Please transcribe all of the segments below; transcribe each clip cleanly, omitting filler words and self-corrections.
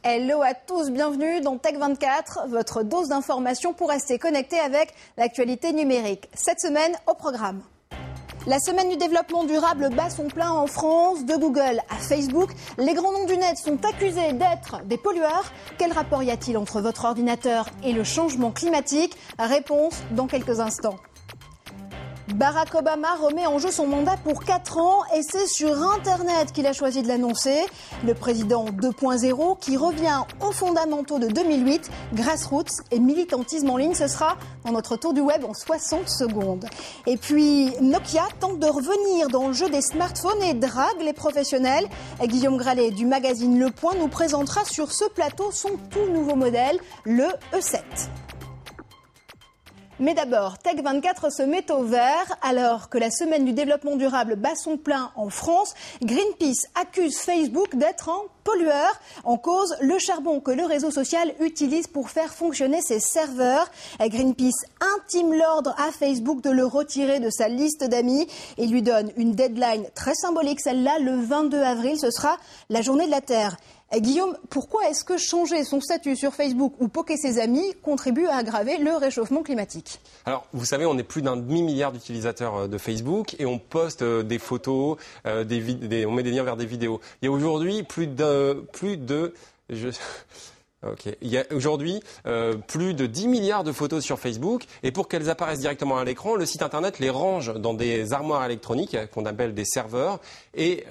Hello à tous, bienvenue dans Tech24, votre dose d'information pour rester connecté avec l'actualité numérique. Cette semaine, au programme. La semaine du développement durable bat son plein en France, de Google à Facebook. Les grands noms du net sont accusés d'être des pollueurs. Quel rapport y a-t-il entre votre ordinateur et le changement climatique? Réponse dans quelques instants. Barack Obama remet en jeu son mandat pour 4 ans et c'est sur Internet qu'il a choisi de l'annoncer. Le président 2.0 qui revient aux fondamentaux de 2008, grassroots et militantisme en ligne, ce sera dans notre tour du web en 60 secondes. Et puis Nokia tente de revenir dans le jeu des smartphones et drague les professionnels. Guillaume Gralet du magazine Le Point nous présentera sur ce plateau son tout nouveau modèle, le E7. Mais d'abord, Tech24 se met au vert. Alors que la semaine du développement durable bat son plein en France, Greenpeace accuse Facebook d'être un pollueur. En cause, le charbon que le réseau social utilise pour faire fonctionner ses serveurs. Greenpeace intime l'ordre à Facebook de le retirer de sa liste d'amis et lui donne une deadline très symbolique, celle-là, le 22 avril. Ce sera la journée de la Terre. Guillaume, pourquoi est-ce que changer son statut sur Facebook ou poker ses amis contribue à aggraver le réchauffement climatique? Alors, vous savez, on est plus d'un demi-milliard d'utilisateurs de Facebook et on poste des photos, on met des liens vers des vidéos. Il y a aujourd'hui il y a aujourd'hui plus de 10 milliards de photos sur Facebook et pour qu'elles apparaissent directement à l'écran, le site internet les range dans des armoires électroniques qu'on appelle des serveurs et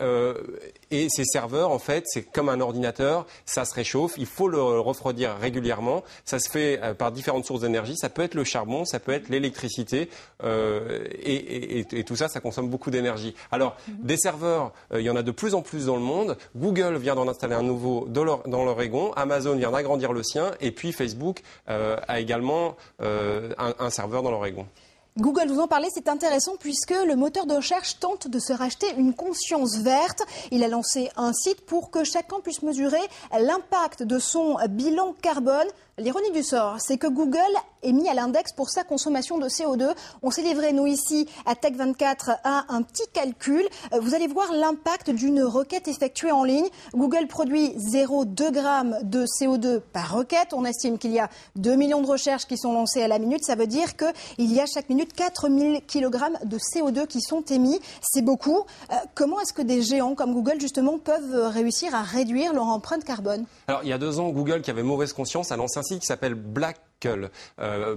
ces serveurs, en fait, c'est comme un ordinateur, ça se réchauffe, il faut le refroidir régulièrement, ça se fait par différentes sources d'énergie, ça peut être le charbon, ça peut être l'électricité et tout ça, ça consomme beaucoup d'énergie. Alors, des serveurs, il y en a de plus en plus dans le monde, Google vient d'en installer un nouveau dans l'Oregon, Amazon vient d'agrandir le sien et puis Facebook a également un serveur dans l'Oregon. Google, vous en parlez, c'est intéressant puisque le moteur de recherche tente de se racheter une conscience verte. Il a lancé un site pour que chacun puisse mesurer l'impact de son bilan carbone. L'ironie du sort, c'est que Google est mis à l'index pour sa consommation de CO2. On s'est livré, nous, ici, à Tech24, à un petit calcul. Vous allez voir l'impact d'une requête effectuée en ligne. Google produit 0,2 grammes de CO2 par requête. On estime qu'il y a 2 millions de recherches qui sont lancées à la minute. Ça veut dire qu'il y a chaque minute 4000 kg de CO2 qui sont émis. C'est beaucoup. Comment est-ce que des géants comme Google, justement, peuvent réussir à réduire leur empreinte carbone? Alors, il y a 2 ans, Google, qui avait mauvaise conscience, a lancé un site qui s'appelle Blackle.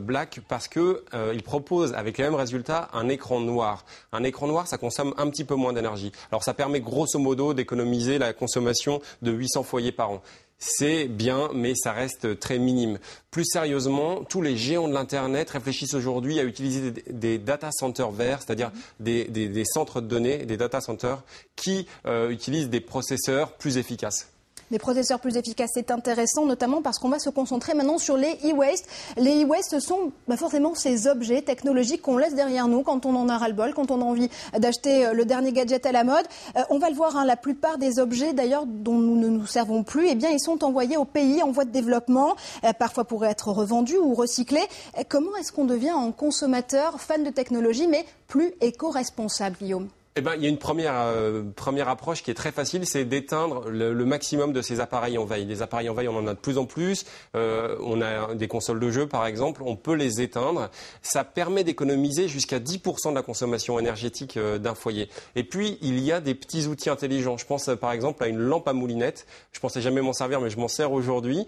Black parce que il propose avec les mêmes résultats un écran noir. Un écran noir, ça consomme un petit peu moins d'énergie. Alors ça permet grosso modo d'économiser la consommation de 800 foyers par an. C'est bien, mais ça reste très minime. Plus sérieusement, tous les géants de l'Internet réfléchissent aujourd'hui à utiliser des data centers verts, c'est-à-dire des centres de données, des data centers qui utilisent des processeurs plus efficaces. Des processeurs plus efficaces, c'est intéressant, notamment parce qu'on va se concentrer maintenant sur les e-waste. Les e-waste, ce sont forcément ces objets technologiques qu'on laisse derrière nous quand on en a ras-le-bol, quand on a envie d'acheter le dernier gadget à la mode. On va le voir, la plupart des objets d'ailleurs dont nous ne nous servons plus, ils sont envoyés aux pays en voie de développement, parfois pour être revendus ou recyclés. Comment est-ce qu'on devient un consommateur fan de technologie, mais plus éco-responsable, Guillaume ? Il y a une première approche qui est très facile, c'est d'éteindre le maximum de ces appareils en veille. Les appareils en veille, on en a de plus en plus. On a des consoles de jeux, par exemple. On peut les éteindre. Ça permet d'économiser jusqu'à 10% de la consommation énergétique d'un foyer. Et puis, il y a des petits outils intelligents. Je pense, par exemple, à une lampe à moulinette. Je pensais jamais m'en servir, mais je m'en sers aujourd'hui.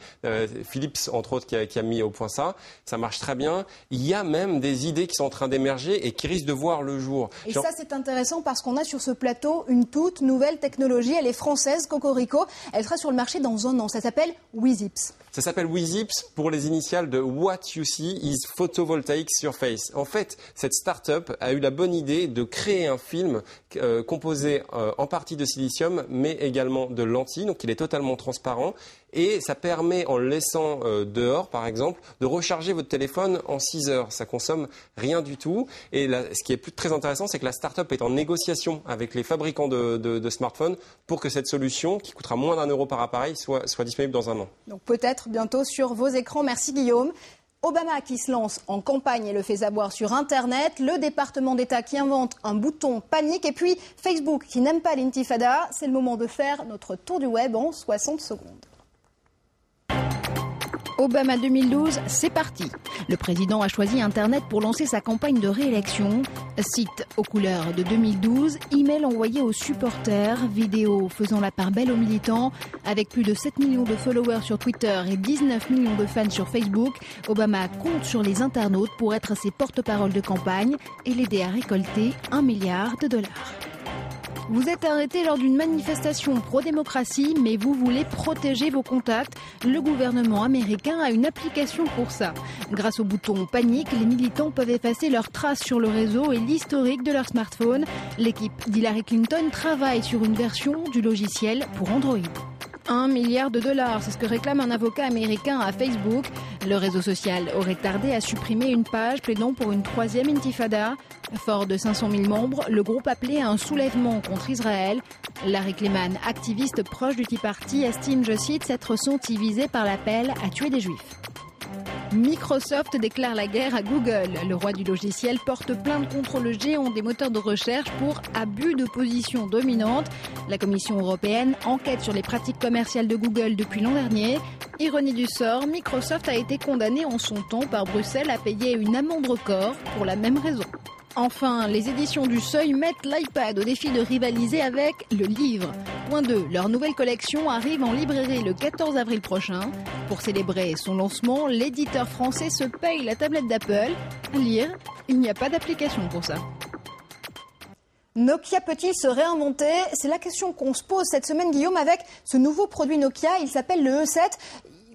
Philips, entre autres, qui a mis au point ça. Ça marche très bien. Il y a même des idées qui sont en train d'émerger et qui risquent de voir le jour. Et ça, c'est intéressant parce qu'on a sur ce plateau une toute nouvelle technologie. Elle est française, Cocorico. Elle sera sur le marché dans un an. Ça s'appelle WeZips. Ça s'appelle WeZips pour les initiales de What You See is Photovoltaic Surface. En fait, cette start-up a eu la bonne idée de créer un film composé en partie de silicium, mais également de lentilles. Donc, il est totalement transparent. Et ça permet, en le laissant dehors, par exemple, de recharger votre téléphone en 6 heures. Ça consomme rien du tout. Et là, ce qui est très intéressant, c'est que la start-up est en négociation avec les fabricants de smartphones pour que cette solution, qui coûtera moins d'1 euro par appareil, soit disponible dans un an. Donc peut-être bientôt sur vos écrans. Merci Guillaume. Obama qui se lance en campagne et le fait savoir sur Internet, le département d'État qui invente un bouton panique et puis Facebook qui n'aime pas l'intifada. C'est le moment de faire notre tour du web en 60 secondes. Obama 2012, c'est parti. Le président a choisi Internet pour lancer sa campagne de réélection. Site aux couleurs de 2012, email envoyé aux supporters, vidéo faisant la part belle aux militants. Avec plus de 7 millions de followers sur Twitter et 19 millions de fans sur Facebook, Obama compte sur les internautes pour être ses porte-parole de campagne et l'aider à récolter $1 milliard. Vous êtes arrêté lors d'une manifestation pro-démocratie, mais vous voulez protéger vos contacts. Le gouvernement américain a une application pour ça. Grâce au bouton panique, les militants peuvent effacer leurs traces sur le réseau et l'historique de leur smartphone. L'équipe d'Hillary Clinton travaille sur une version du logiciel pour Android. $1 milliard, c'est ce que réclame un avocat américain à Facebook. Le réseau social aurait tardé à supprimer une page plaidant pour une 3e intifada. Fort de 500 000 membres, le groupe appelait à un soulèvement contre Israël. Larry Klayman, activiste proche du Tea Party, estime, je cite, s'être senti visé par l'appel à tuer des juifs. Microsoft déclare la guerre à Google. Le roi du logiciel porte plainte contre le géant des moteurs de recherche pour abus de position dominante. La Commission européenne enquête sur les pratiques commerciales de Google depuis l'an dernier. Ironie du sort, Microsoft a été condamné en son temps par Bruxelles à payer une amende record pour la même raison. Enfin, les éditions du Seuil mettent l'iPad au défi de rivaliser avec le livre. Point 2. Leur nouvelle collection arrive en librairie le 14 avril prochain. Pour célébrer son lancement, l'éditeur français se paye la tablette d'Apple. À lire, il n'y a pas d'application pour ça. Nokia peut-il se réinventer? C'est la question qu'on se pose cette semaine, Guillaume, avec ce nouveau produit Nokia. Il s'appelle le E7.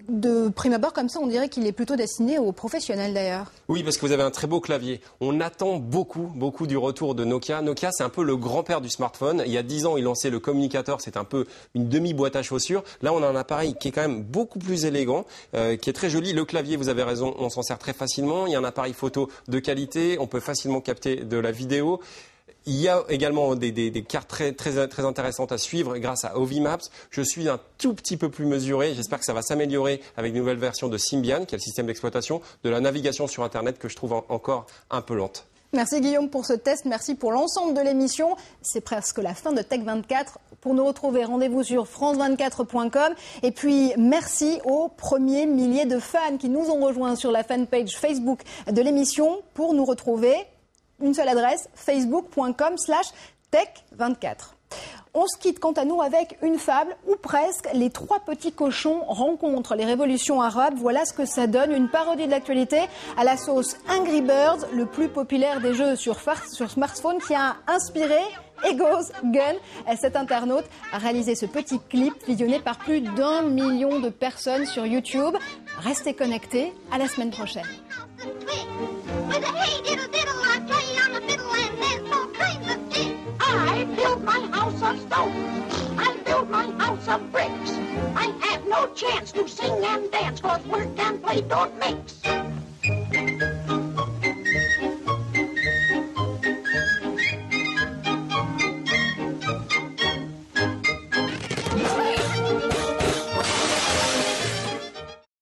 De prime abord, comme ça, on dirait qu'il est plutôt destiné aux professionnels d'ailleurs. Oui, parce que vous avez un très beau clavier. On attend beaucoup du retour de Nokia. Nokia, c'est un peu le grand-père du smartphone. Il y a 10 ans, il lançait le communicateur. C'est un peu une demi-boîte à chaussures. Là, on a un appareil qui est quand même beaucoup plus élégant, qui est très joli. Le clavier, vous avez raison, on s'en sert très facilement. Il y a un appareil photo de qualité. On peut facilement capter de la vidéo. Il y a également des cartes très intéressantes à suivre grâce à Ovi Maps. Je suis un tout petit peu plus mesuré. J'espère que ça va s'améliorer avec une nouvelle version de Symbian, qui est le système d'exploitation de la navigation sur Internet que je trouve encore un peu lente. Merci Guillaume pour ce test. Merci pour l'ensemble de l'émission. C'est presque la fin de Tech24. Pour nous retrouver, rendez-vous sur france24.com. Et puis, merci aux premiers milliers de fans qui nous ont rejoints sur la fanpage Facebook de l'émission. Pour nous retrouver, une seule adresse, facebook.com/tech24. On se quitte quant à nous avec une fable, ou presque. Les 3 petits cochons rencontrent les révolutions arabes. Voilà ce que ça donne, une parodie de l'actualité à la sauce Angry Birds, le plus populaire des jeux sur smartphone, qui a inspiré Ego's Gun. Cet internaute a réalisé ce petit clip visionné par plus d'1 million de personnes sur YouTube. Restez connectés, à la semaine prochaine. I build my house of stone. I build my house of bricks. I have no chance to sing and dance, 'cause work and play don't mix.